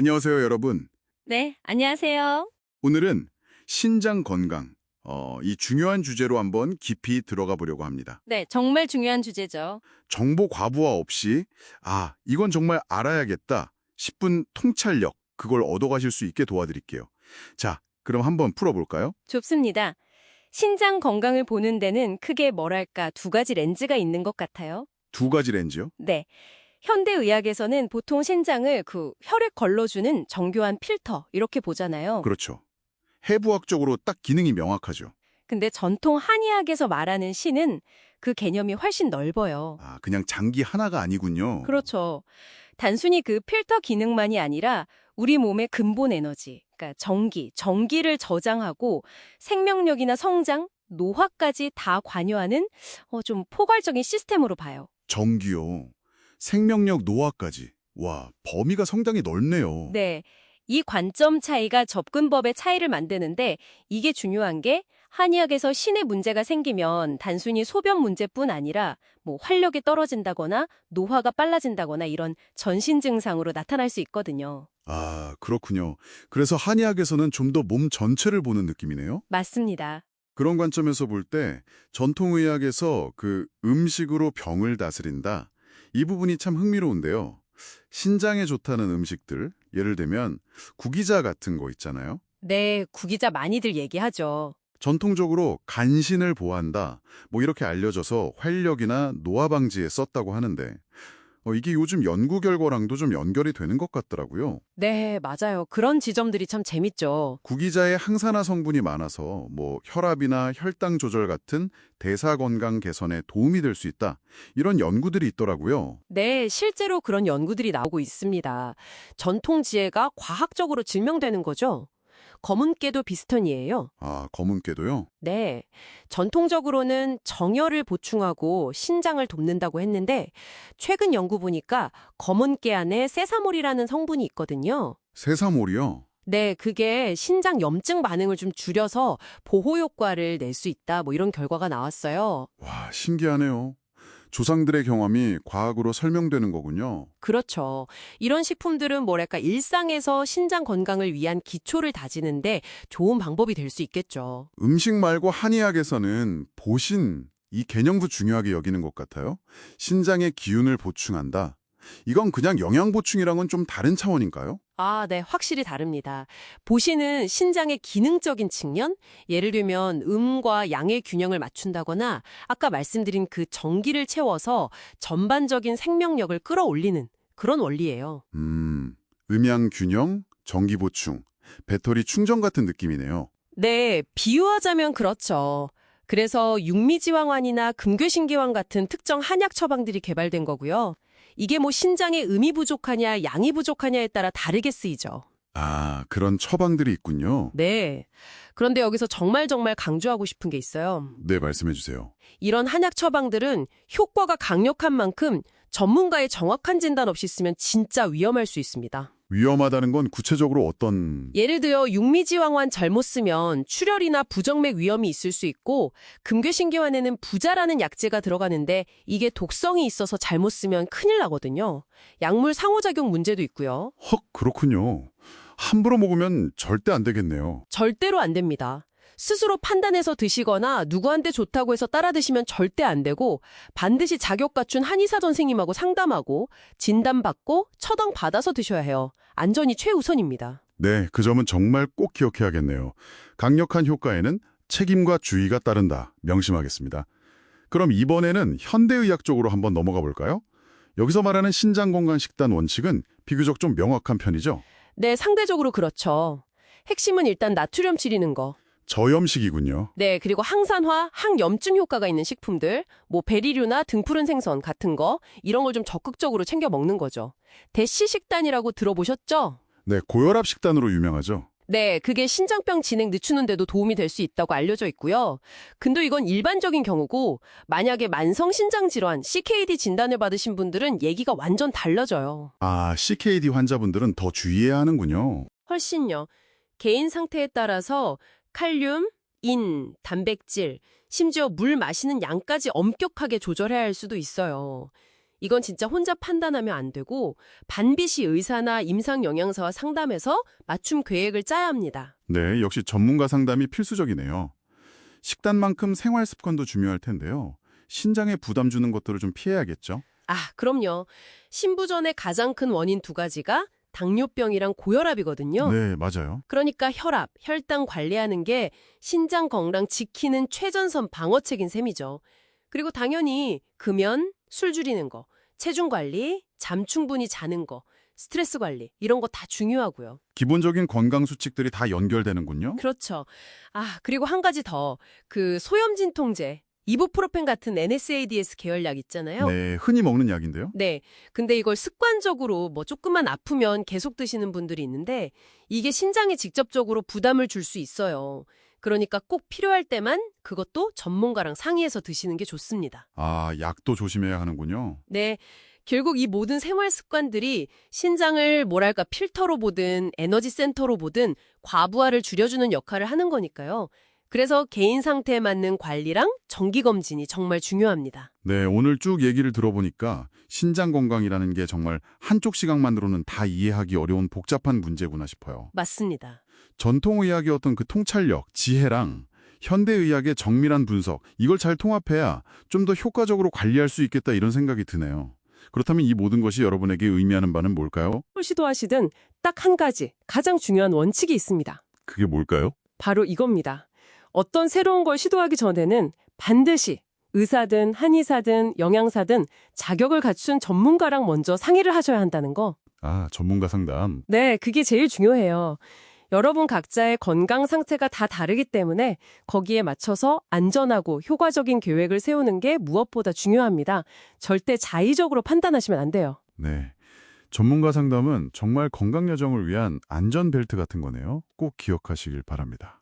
안녕하세요, 여러분. 네, 안녕하세요. 오늘은 신장 건강, 이 중요한 주제로 한번 깊이 들어가 보려고 합니다. 네, 정말 중요한 주제죠. 정보 과부하 없이, 이건 정말 알아야겠다 싶은 통찰력, 그걸 얻어가실 수 있게 도와드릴게요. 자, 그럼 한번 풀어볼까요? 좋습니다. 신장 건강을 보는 데는 크게 뭐랄까 두 가지 렌즈가 있는 것 같아요. 두 가지 렌즈요? 네, 현대의학에서는 보통 신장을 혈액 걸러주는 정교한 필터 이렇게 보잖아요. 그렇죠. 해부학적으로 딱 기능이 명확하죠. 근데 전통 한의학에서 말하는 신은 그 개념이 훨씬 넓어요. 그냥 장기 하나가 아니군요. 그렇죠. 단순히 그 필터 기능만이 아니라 우리 몸의 근본 에너지, 그러니까 전기를 저장하고 생명력이나 성장, 노화까지 다 관여하는 좀 포괄적인 시스템으로 봐요. 정기요. 생명력 노화까지. 와, 범위가 상당히 넓네요. 네. 이 관점 차이가 접근법의 차이를 만드는데 이게 중요한 게 한의학에서 신의 문제가 생기면 단순히 소변 문제뿐 아니라 활력이 떨어진다거나 노화가 빨라진다거나 이런 전신 증상으로 나타날 수 있거든요. 그렇군요. 그래서 한의학에서는 좀 더 몸 전체를 보는 느낌이네요. 맞습니다. 그런 관점에서 볼 때 전통의학에서 그 음식으로 병을 다스린다. 이 부분이 참 흥미로운데요. 신장에 좋다는 음식들, 예를 들면 구기자 같은 거 있잖아요. 네, 구기자 많이들 얘기하죠. 전통적으로 간신을 보한다. 이렇게 알려져서 활력이나 노화 방지에 썼다고 하는데 이게 요즘 연구 결과랑도 좀 연결이 되는 것 같더라고요. 네, 맞아요. 그런 지점들이 참 재밌죠. 구기자에 항산화 성분이 많아서 혈압이나 혈당 조절 같은 대사 건강 개선에 도움이 될 수 있다. 이런 연구들이 있더라고요. 네, 실제로 그런 연구들이 나오고 있습니다. 전통 지혜가 과학적으로 증명되는 거죠. 검은깨도 비슷한 이에요. 검은깨도요? 네, 전통적으로는 정열을 보충하고 신장을 돕는다고 했는데 최근 연구 보니까 검은깨 안에 세사몰이라는 성분이 있거든요. 세사몰이요? 네, 그게 신장 염증 반응을 좀 줄여서 보호 효과를 낼 수 있다. 이런 결과가 나왔어요. 와, 신기하네요. 조상들의 경험이 과학으로 설명되는 거군요. 그렇죠. 이런 식품들은 일상에서 신장 건강을 위한 기초를 다지는데 좋은 방법이 될 수 있겠죠. 음식 말고 한의학에서는 보신, 이 개념도 중요하게 여기는 것 같아요. 신장의 기운을 보충한다. 이건 그냥 영양 보충이랑은 좀 다른 차원인가요? 네, 확실히 다릅니다. 보시는 신장의 기능적인 측면, 예를 들면 음과 양의 균형을 맞춘다거나 아까 말씀드린 그 전기를 채워서 전반적인 생명력을 끌어올리는 그런 원리예요. 음양 균형, 전기 보충, 배터리 충전 같은 느낌이네요. 네, 비유하자면 그렇죠. 그래서 육미지황환이나 금괴신기환 같은 특정 한약 처방들이 개발된 거고요. 이게 신장에 음이 부족하냐 양이 부족하냐에 따라 다르게 쓰이죠. 그런 처방들이 있군요. 네. 그런데 여기서 정말 강조하고 싶은 게 있어요. 네, 말씀해 주세요. 이런 한약 처방들은 효과가 강력한 만큼 전문가의 정확한 진단 없이 쓰면 진짜 위험할 수 있습니다. 위험하다는 건 구체적으로 어떤... 예를 들어 육미지황환 잘못 쓰면 출혈이나 부정맥 위험이 있을 수 있고 금괴신기환에는 부자라는 약재가 들어가는데 이게 독성이 있어서 잘못 쓰면 큰일 나거든요. 약물 상호작용 문제도 있고요. 그렇군요. 함부로 먹으면 절대 안 되겠네요. 절대로 안 됩니다. 스스로 판단해서 드시거나 누구한테 좋다고 해서 따라 드시면 절대 안 되고 반드시 자격 갖춘 한의사 선생님하고 상담하고 진단받고 처방 받아서 드셔야 해요. 안전이 최우선입니다. 네, 그 점은 정말 꼭 기억해야겠네요. 강력한 효과에는 책임과 주의가 따른다. 명심하겠습니다. 그럼 이번에는 현대의학 쪽으로 한번 넘어가 볼까요? 여기서 말하는 신장건강식단 원칙은 비교적 좀 명확한 편이죠? 네, 상대적으로 그렇죠. 핵심은 일단 나트륨 줄이는 거. 저염식이군요. 네, 그리고 항산화, 항염증 효과가 있는 식품들, 베리류나 등푸른 생선 같은 거, 이런 걸 좀 적극적으로 챙겨 먹는 거죠. 대시 식단이라고 들어보셨죠? 네, 고혈압 식단으로 유명하죠. 네, 그게 신장병 진행 늦추는 데도 도움이 될 수 있다고 알려져 있고요. 근데 이건 일반적인 경우고 만약에 만성 신장 질환, CKD 진단을 받으신 분들은 얘기가 완전 달라져요. CKD 환자분들은 더 주의해야 하는군요. 훨씬요. 개인 상태에 따라서 칼륨, 인, 단백질, 심지어 물 마시는 양까지 엄격하게 조절해야 할 수도 있어요. 이건 진짜 혼자 판단하면 안 되고 반드시 의사나 임상 영양사와 상담해서 맞춤 계획을 짜야 합니다. 네, 역시 전문가 상담이 필수적이네요. 식단만큼 생활 습관도 중요할 텐데요. 신장에 부담 주는 것들을 좀 피해야겠죠? 아, 그럼요. 신부전의 가장 큰 원인 두 가지가 당뇨병이랑 고혈압이거든요. 네, 맞아요. 그러니까 혈압, 혈당 관리하는 게 신장 건강 지키는 최전선 방어책인 셈이죠. 그리고 당연히 금연, 술 줄이는 거, 체중 관리, 잠 충분히 자는 거, 스트레스 관리 이런 거 다 중요하고요. 기본적인 건강 수칙들이 다 연결되는군요. 그렇죠. 아, 그리고 한 가지 더. 그 소염진통제, 이부프로펜 같은 NSAIDs 계열 약 있잖아요. 네, 흔히 먹는 약인데요. 네. 근데 이걸 습관적으로 뭐 조금만 아프면 계속 드시는 분들이 있는데 이게 신장에 직접적으로 부담을 줄 수 있어요. 그러니까 꼭 필요할 때만 그것도 전문가랑 상의해서 드시는 게 좋습니다. 아, 약도 조심해야 하는군요. 네. 결국 이 모든 생활 습관들이 신장을 뭐랄까 필터로 보든 에너지 센터로 보든 과부하를 줄여주는 역할을 하는 거니까요. 그래서 개인 상태에 맞는 관리랑 정기검진이 정말 중요합니다. 네, 오늘 쭉 얘기를 들어보니까 신장 건강이라는 게 정말 한쪽 시각만으로는 다 이해하기 어려운 복잡한 문제구나 싶어요. 맞습니다. 전통의학의 어떤 그 통찰력, 지혜랑 현대의학의 정밀한 분석, 이걸 잘 통합해야 좀 더 효과적으로 관리할 수 있겠다 이런 생각이 드네요. 그렇다면 이 모든 것이 여러분에게 의미하는 바는 뭘까요? 뭘 시도하시든 딱 한 가지 가장 중요한 원칙이 있습니다. 그게 뭘까요? 바로 이겁니다. 어떤 새로운 걸 시도하기 전에는 반드시 의사든 한의사든 영양사든 자격을 갖춘 전문가랑 먼저 상의를 하셔야 한다는 거. 아, 전문가 상담. 네, 그게 제일 중요해요. 여러분 각자의 건강 상태가 다 다르기 때문에 거기에 맞춰서 안전하고 효과적인 계획을 세우는 게 무엇보다 중요합니다. 절대 자의적으로 판단하시면 안 돼요. 네. 전문가 상담은 정말 건강 여정을 위한 안전벨트 같은 거네요. 꼭 기억하시길 바랍니다.